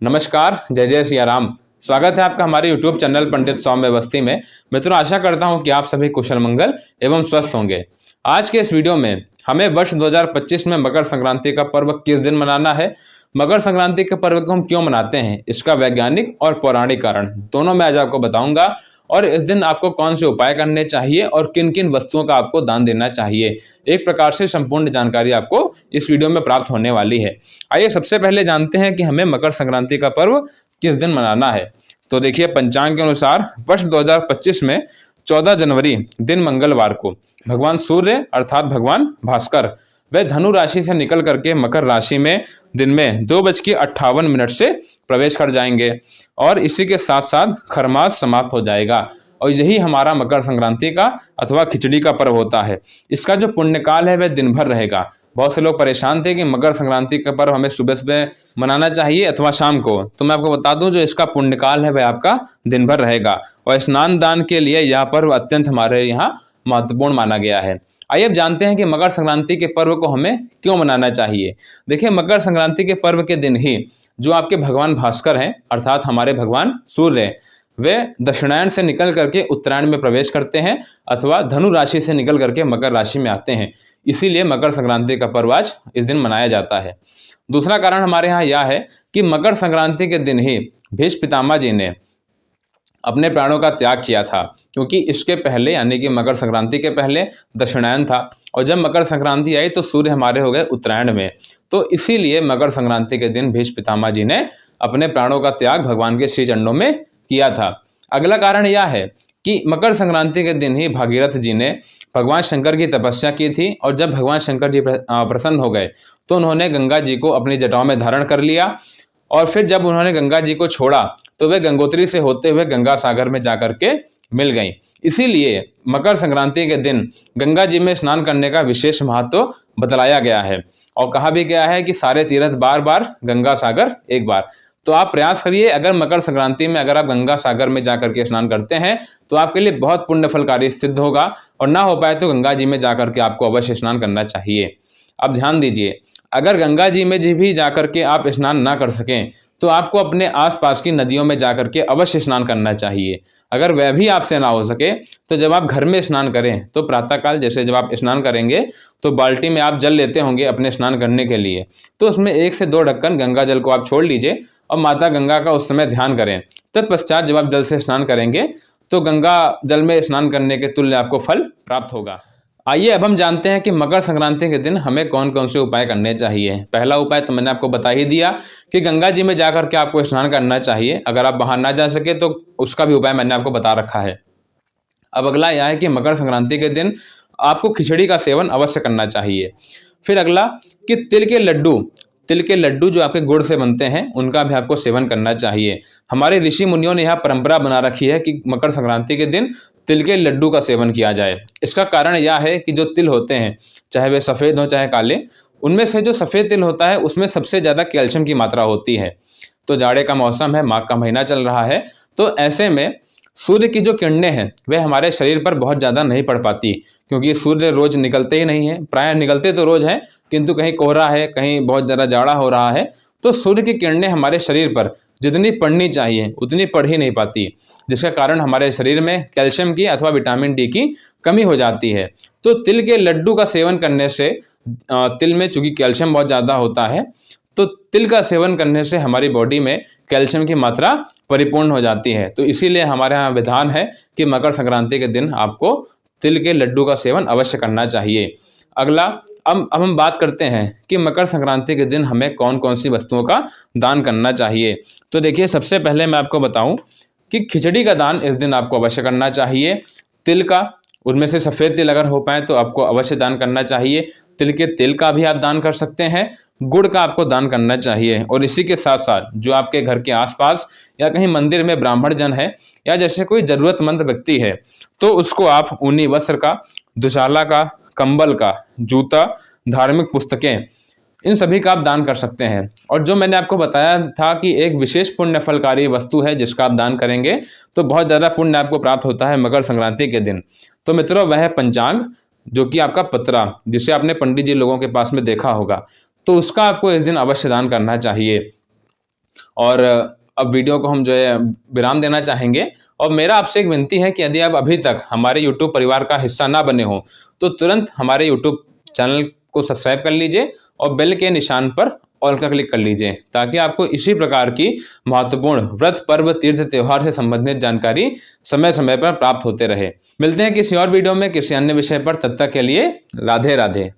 नमस्कार, जय जय सिया राम। स्वागत है आपका हमारे YouTube चैनल पंडित सौम्य अवस्थी में। मित्रों, आशा करता हूं कि आप सभी कुशल मंगल एवं स्वस्थ होंगे। आज के इस वीडियो में हमें वर्ष 2025 में मकर संक्रांति का पर्व किस दिन मनाना है, मकर संक्रांति के पर्व को हम क्यों मनाते हैं, इसका वैज्ञानिक और पौराणिक कारण दोनों मैं आज आपको बताऊंगा। और इस दिन आपको कौन से उपाय करने चाहिए और किन किन वस्तुओं का आपको दान देना चाहिए, एक प्रकार से संपूर्ण जानकारी आपको इस वीडियो में प्राप्त होने वाली है। आइए सबसे पहले जानते हैं कि हमें मकर संक्रांति का पर्व किस दिन मनाना है। तो देखिए, पंचांग के अनुसार वर्ष 2025 में 14 जनवरी दिन मंगलवार को भगवान सूर्य अर्थात भगवान भास्कर वह धनु राशि से निकल करके मकर राशि में दिन में 2:58 से प्रवेश कर जाएंगे और इसी के साथ साथ खरमास समाप्त हो जाएगा। और यही हमारा मकर संक्रांति का अथवा खिचड़ी का पर्व होता है। इसका जो पुण्यकाल है वह दिन भर रहेगा। बहुत से लोग परेशान थे कि मकर संक्रांति का पर्व हमें सुबह सुबह मनाना चाहिए अथवा शाम को, तो मैं आपको बता दूं जो इसका पुण्यकाल है वह आपका दिन भर रहेगा। और स्नान दान के लिए यह पर्व अत्यंत हमारे यहाँ महत्वपूर्ण माना गया है। आइए अब जानते हैं कि मकर संक्रांति के पर्व को हमें क्यों मनाना चाहिए। देखिए, मकर संक्रांति के पर्व के दिन ही जो आपके भगवान भास्कर हैं अर्थात हमारे भगवान सूर्य, वे दक्षिणायन से निकल करके उत्तरायण में प्रवेश करते हैं अथवा धनु राशि से निकल करके मकर राशि में आते हैं। इसीलिए मकर संक्रांति का पर्व आज इस दिन मनाया जाता है। दूसरा कारण हमारे यहाँ यह है कि मकर संक्रांति के दिन ही भीष्म पितामह जी ने अपने प्राणों का त्याग किया था, क्योंकि इसके पहले यानी कि मकर संक्रांति के पहले दक्षिणायन था और जब मकर संक्रांति आई तो सूर्य हमारे हो गए उत्तरायण में। तो इसीलिए मकर संक्रांति के दिन भीष्म पितामह जी ने अपने प्राणों का त्याग भगवान के श्री चरणों में किया था। अगला कारण यह है कि मकर संक्रांति के दिन ही भागीरथ जी ने भगवान शंकर की तपस्या की थी और जब भगवान शंकर जी प्रसन्न हो गए तो उन्होंने गंगा जी को अपनी जटाओं में धारण कर लिया और फिर जब उन्होंने गंगा जी को छोड़ा तो वे गंगोत्री से होते हुए गंगा सागर में जाकर के मिल गईं। इसीलिए मकर संक्रांति के दिन गंगा जी में स्नान करने का विशेष महत्व बतलाया गया है और कहा भी गया है कि सारे तीर्थ बार बार, गंगा सागर एक बार। तो आप प्रयास करिए, अगर मकर संक्रांति में अगर आप गंगा सागर में जाकर के स्नान करते हैं तो आपके लिए बहुत पुण्य फलकारी सिद्ध होगा और ना हो पाए तो गंगा जी में जाकर के आपको अवश्य स्नान करना चाहिए। अब ध्यान दीजिए, अगर गंगा जी में भी जाकर के आप स्नान ना कर सकें तो आपको अपने आसपास की नदियों में जाकर के अवश्य स्नान करना चाहिए। अगर वह भी आपसे ना हो सके तो जब आप घर में स्नान करें तो प्रातःकाल जैसे जब आप स्नान करेंगे तो बाल्टी में आप जल लेते होंगे अपने स्नान करने के लिए, तो उसमें 1 से 2 ढक्कन गंगा जल को आप छोड़ लीजिए और माता गंगा का उस समय ध्यान करें। तत्पश्चात जब आप जल से स्नान करेंगे तो गंगा जल में स्नान करने के तुल्य आपको फल प्राप्त होगा। आइए अब हम जानते हैं कि मकर संक्रांति के दिन हमें कौन कौन से उपाय करने चाहिए। पहला उपाय तो मैंने आपको बता ही दिया कि गंगा जी में जाकर के आपको स्नान करना चाहिए। अगर आप बाहर ना जा सके तो उसका भी उपाय मैंने आपको बता रखा है। अब अगला यह है कि मकर संक्रांति के दिन आपको खिचड़ी का सेवन अवश्य करना चाहिए। फिर अगला कि तिल के लड्डू जो आपके गुड़ से बनते हैं उनका भी आपको सेवन करना चाहिए। हमारे ऋषि मुनियों ने यह परंपरा बना रखी है कि मकर संक्रांति के दिन तिल के लड्डू का सेवन किया जाए। इसका कारण यह है कि जो तिल होते हैं, चाहे वे सफ़ेद हो चाहे काले, उनमें से जो सफ़ेद तिल होता है उसमें सबसे ज़्यादा कैल्शियम की मात्रा होती है। तो जाड़े का मौसम है, माघ का महीना चल रहा है, तो ऐसे में सूर्य की जो किरणें हैं वे हमारे शरीर पर बहुत ज़्यादा नहीं पड़ पाती, क्योंकि सूर्य रोज निकलते ही नहीं है। प्रायः निकलते तो रोज हैं किंतु कहीं कोहरा है, कहीं बहुत ज़्यादा जाड़ा हो रहा है, तो सूर्य की किरणें हमारे शरीर पर जितनी पड़नी चाहिए उतनी पड़ ही नहीं पाती, जिसका कारण हमारे शरीर में कैल्शियम की अथवा विटामिन डी की कमी हो जाती है। तो तिल के लड्डू का सेवन करने से, तिल में चूंकि कैल्शियम बहुत ज़्यादा होता है, तो तिल का सेवन करने से हमारी बॉडी में कैल्शियम की मात्रा परिपूर्ण हो जाती है। तो इसीलिए हमारे यहाँ विधान है कि मकर संक्रांति के दिन आपको तिल के लड्डू का सेवन अवश्य करना चाहिए। अगला, अब हम बात करते हैं कि मकर संक्रांति के दिन हमें कौन कौन सी वस्तुओं का दान करना चाहिए। तो देखिए, सबसे पहले मैं आपको बताऊं कि खिचड़ी का दान इस दिन आपको अवश्य करना चाहिए। तिल का, उनमें से सफ़ेद तिल अगर हो पाए तो आपको अवश्य दान करना चाहिए। तिल के तेल का भी आप दान कर सकते हैं, गुड़ का आपको दान करना चाहिए। और इसी के साथ साथ जो आपके घर के आसपास या कहीं मंदिर में ब्राह्मण जन है या जैसे कोई ज़रूरतमंद व्यक्ति है तो उसको आप ऊनी वस्त्र का, दुशाला का, कंबल का, जूता, धार्मिक पुस्तकें, इन सभी का आप दान कर सकते हैं। और जो मैंने आपको बताया था कि एक विशेष पुण्य फलकारी वस्तु है जिसका आप दान करेंगे तो बहुत ज़्यादा पुण्य आपको प्राप्त होता है मकर संक्रांति के दिन। तो मित्रों, वह है पंचांग, जो कि आपका पत्रा, जिसे आपने पंडित जी लोगों के पास में देखा होगा, तो उसका आपको इस दिन अवश्य दान करना चाहिए। और अब वीडियो को हम जो है विराम देना चाहेंगे। और मेरा आपसे एक विनती है कि यदि आप अभी तक हमारे यूट्यूब परिवार का हिस्सा ना बने हो तो तुरंत हमारे यूट्यूब चैनल को सब्सक्राइब कर लीजिए और बेल के निशान पर ऑल का क्लिक कर लीजिए, ताकि आपको इसी प्रकार की महत्वपूर्ण व्रत, पर्व, तीर्थ, त्योहार से संबंधित जानकारी समय समय पर प्राप्त होते रहे। मिलते हैं किसी और वीडियो में किसी अन्य विषय पर, तब तक के लिए राधे राधे।